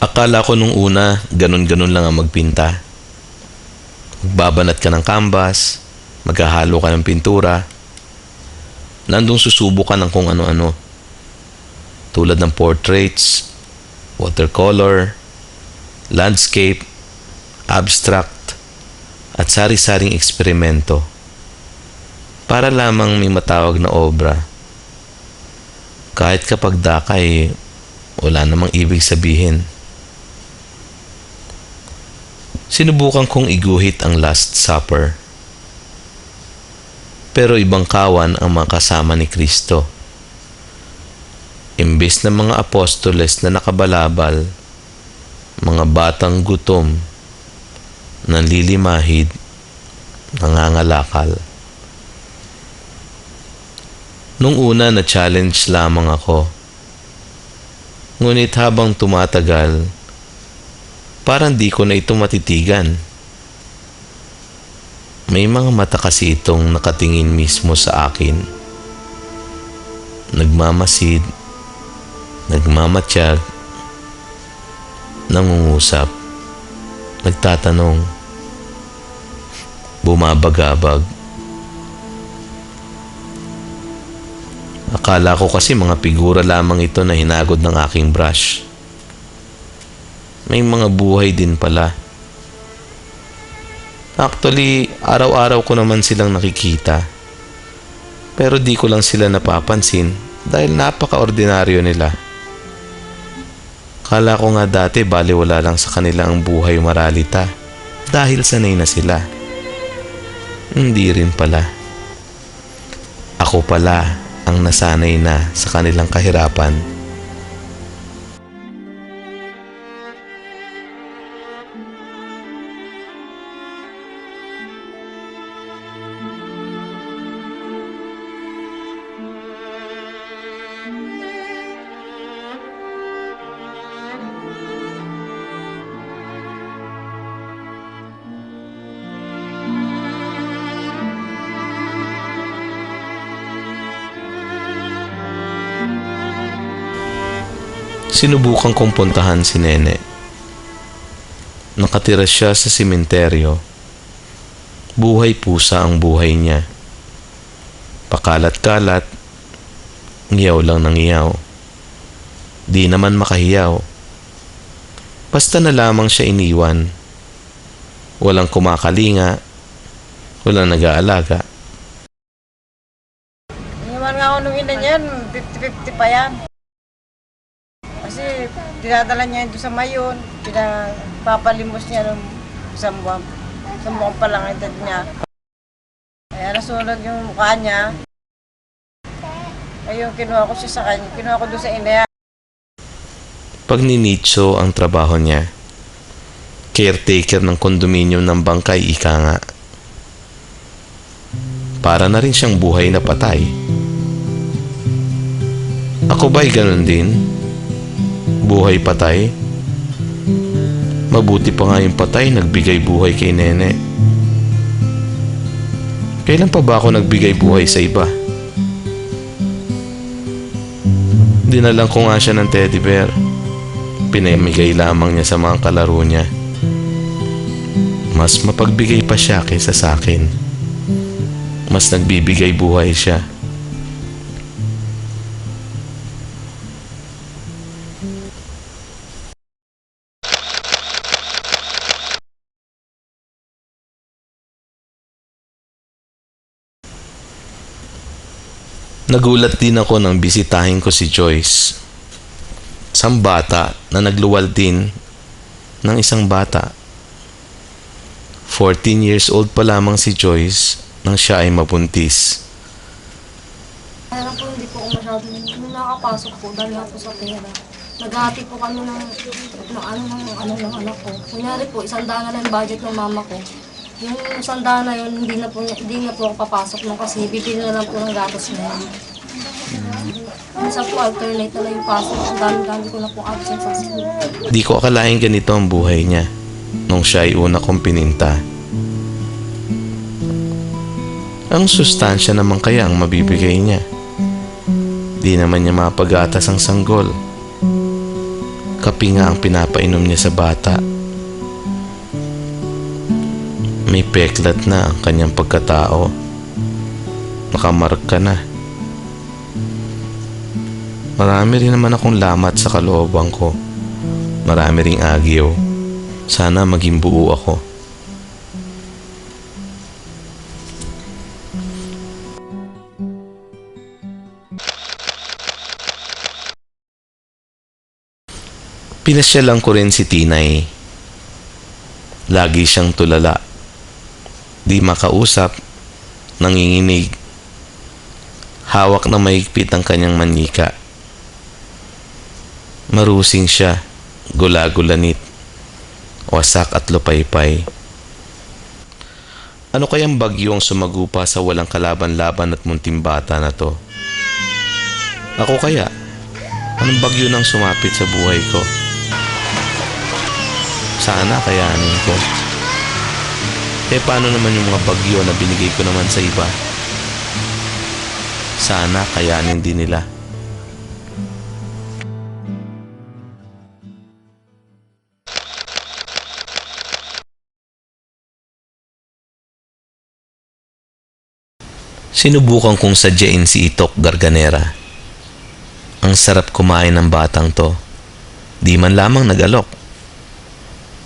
Akala ko nung una, ganun-ganun lang ang magpinta. Magbabanat ka ng canvas, maghahalo ka ng pintura, nandung susubo ka ng kung ano-ano. Tulad ng portraits, watercolor, landscape, abstract, at sari-saring eksperimento. Para lamang may matawag na obra. Kahit kapag dakay, wala namang ibig sabihin. Sinubukan kong iguhit ang Last Supper. Pero ibang kawan ang mga kasama ni Kristo. Imbes na mga apostoles na nakabalabal, mga batang gutom, nanlilimahid, nangangalakal. Nung una na-challenge lamang ako. Ngunit habang tumatagal, parang di ko na ito matitigan. May mga mata kasi itong nakatingin mismo sa akin. Nagmamasid, nagmamatiyag, nangungusap, nagtatanong, bumabagabag. Akala ko kasi mga figura lamang ito na hinagod ng aking brush. May mga buhay din pala. Actually, araw-araw ko naman silang nakikita. Pero di ko lang sila napapansin dahil napaka-ordinaryo nila. Kala ko nga dati baliwala lang sa kanila ang buhay maralita dahil sanay na sila. Hindi rin pala. Ako pala ang nasanay na sa kanilang kahirapan. Sinubukan kong puntahan si Nene. Nakatira siya sa sementeryo. Buhay pusa ang buhay niya. Pakalat-kalat, ngiyaw lang ng ngiyaw. Di naman makahiyaw. Basta na lamang siya iniwan. Walang kumakalinga, walang nag-aalaga. Iniwan nga ako nung ina niyan, 50-50 pa yan. Kasi dinadala niya ito sa mayon, pinapapalimos niya ng isang buwan pa lang edad niya. Kaya nasunog yung mukha niya. Ayun, kinuha ko siya sa kanya, kinuha ko doon sa ina. Pag ninitso ang trabaho niya, caretaker ng kondominium ng Bangkay, ika nga. Para na rin siyang buhay na patay. Ako ba'y ganun din? Buhay patay? Mabuti pa nga yung patay nagbigay buhay kay Nene. Kailan pa ba ako nagbigay buhay sa iba? Dinalang ko nga siya ng teddy bear. Pinamigay lamang niya sa mga kalaro niya. Mas mapagbigay pa siya kaysa sa akin. Mas nagbibigay buhay siya. Nagulat din ako nang bisitahin ko si Joyce. Isang bata na nagluwal din ng isang bata. 14 years old pa lamang si Joyce nang siya ay mabuntis. Kaya po hindi po ako masyadong nung nakapasok po dahil nga po sa pera. Naghati po kami ng anak ko. Kunyari po, 100 na lang yung budget ng mama ko. Yung 100 na yun, hindi na po ako papasok mo kasi bibili na lang po ng gatas na yun. Minsan po alternate na lang yung pasok. Ang dami-dami ko na po absent sa school. Di ko akalain ganito ang buhay niya nung siya ay una kong pininta. Ang sustansya naman kaya ang mabibigay niya. Di naman niya mapagatas ang sanggol. Kape nga ang pinapainom niya sa bata. May peklat na ang kanyang pagkatao. Nakamarka na. Marami rin naman akong lamat sa kalooban ko. Marami ring agyo. Sana maging buo ako. Pinasyalan ko rin si Tinay. Lagi siyang tulala. Di makausap, nanginginig. Hawak na mahigpit ang kanyang manika. Marusing siya, gula-gulanit, wasak at lupaypay. Ano kayang bagyo ang sumagupa sa walang kalaban-laban at munting bata na to? Ako kaya? Anong bagyo nang sumapit sa buhay ko? Sana kayanin ko. Paano naman yung mga bagyo na binigay ko naman sa iba? Sana kayanin din nila. Sinubukan kong sadyain si Itok Garganera. Ang sarap kumain ng batang to. Di man lamang nag-alok.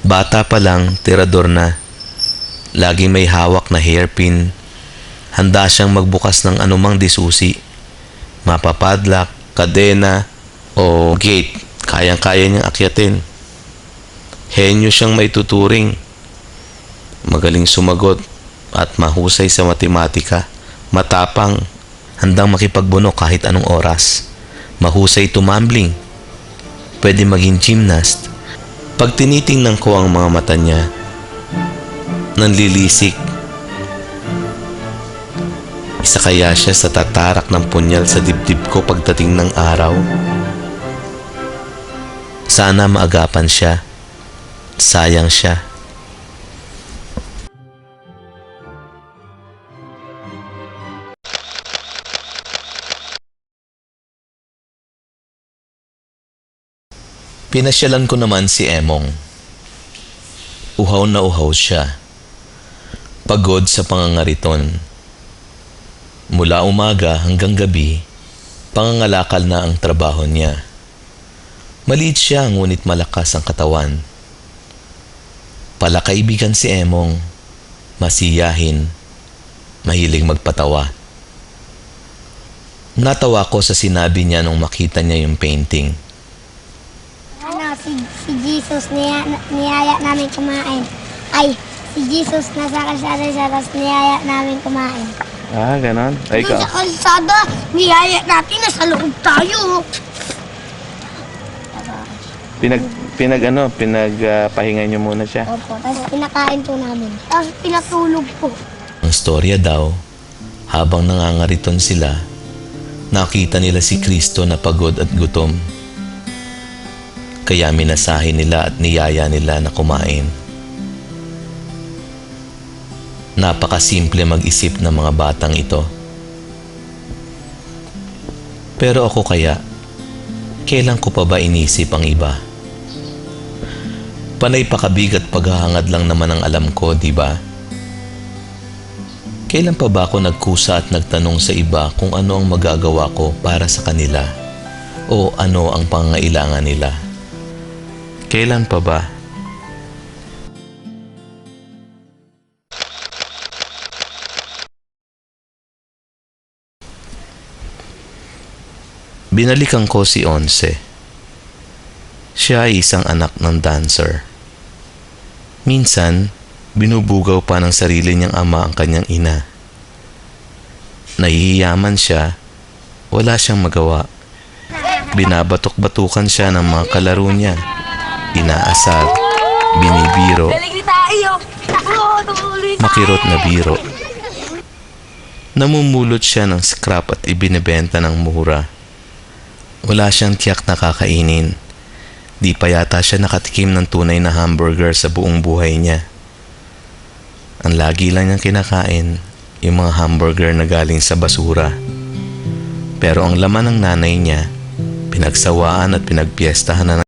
Bata pa lang, tirador na. Laging may hawak na hairpin. Handa siyang magbukas ng anumang disusi. Mapapadlak, kadena, o gate. Kayang-kaya niyang akyatin. Henyo siyang may tuturing. Magaling sumagot at mahusay sa matematika. Matapang, handang makipagbunok kahit anong oras. Mahusay tumambling. Pwede maging gymnast. Pag tinitingnan ko ang mga mata niya, nanlilisik. Isa kaya siya sa tatarak ng punyal sa dibdib ko pagdating ng araw? Sana maagapan siya. Sayang siya. Pinasyalan ko naman si Emong. Uhaw na uhaw siya. Pagod sa pangangariton. Mula umaga hanggang gabi, pangangalakal na ang trabaho niya. Maliit siya ngunit malakas ang katawan. Palakaibigan si Emong, masiyahin, mahilig magpatawa. Natawa ko sa sinabi niya nung makita niya yung painting. Si Jesus niyaya namin kumain. Ay, si Jesus nasa kalsada siya, tapos niyaya namin kumain. Ah, ganon? Ay, Doon sa kalsada, niyaya natin, nasa loob tayo. pinagpahinga niyo muna siya. Opo, tapos pinakain po namin. Tapos pinatulog po. Ang storya daw, habang nangangariton sila, nakita nila si Kristo na pagod at gutom. Kaya minasahin nila at niyaya nila na kumain. Napakasimple mag-isip ng mga batang ito. Pero ako kaya, kailan ko pa ba inisip ang iba? Panay pakabigat paghahangad lang naman ang alam ko, di ba? Kailan pa ba ako nagkusa at nagtanong sa iba kung ano ang magagawa ko para sa kanila? O ano ang pangangailangan nila? Kailan pa ba? Binalikan ko si Onse. Siya ay isang anak ng dancer. Minsan, binubugaw pa ng sarili niyang ama ang kanyang ina. Nahihiyaman siya, wala siyang magawa. Binabatok-batukan siya ng mga kalaro niya. Inaasar, binibiro, makirot na biro. Namumulot siya ng scrap at ibinebenta ng mura. Wala siyang tiyak na kakainin. Di pa yata siya nakatikim ng tunay na hamburger sa buong buhay niya. Ang lagi lang niyang kinakain, yung mga hamburger na galing sa basura. Pero ang laman ng nanay niya, pinagsawaan at pinagpiestahan na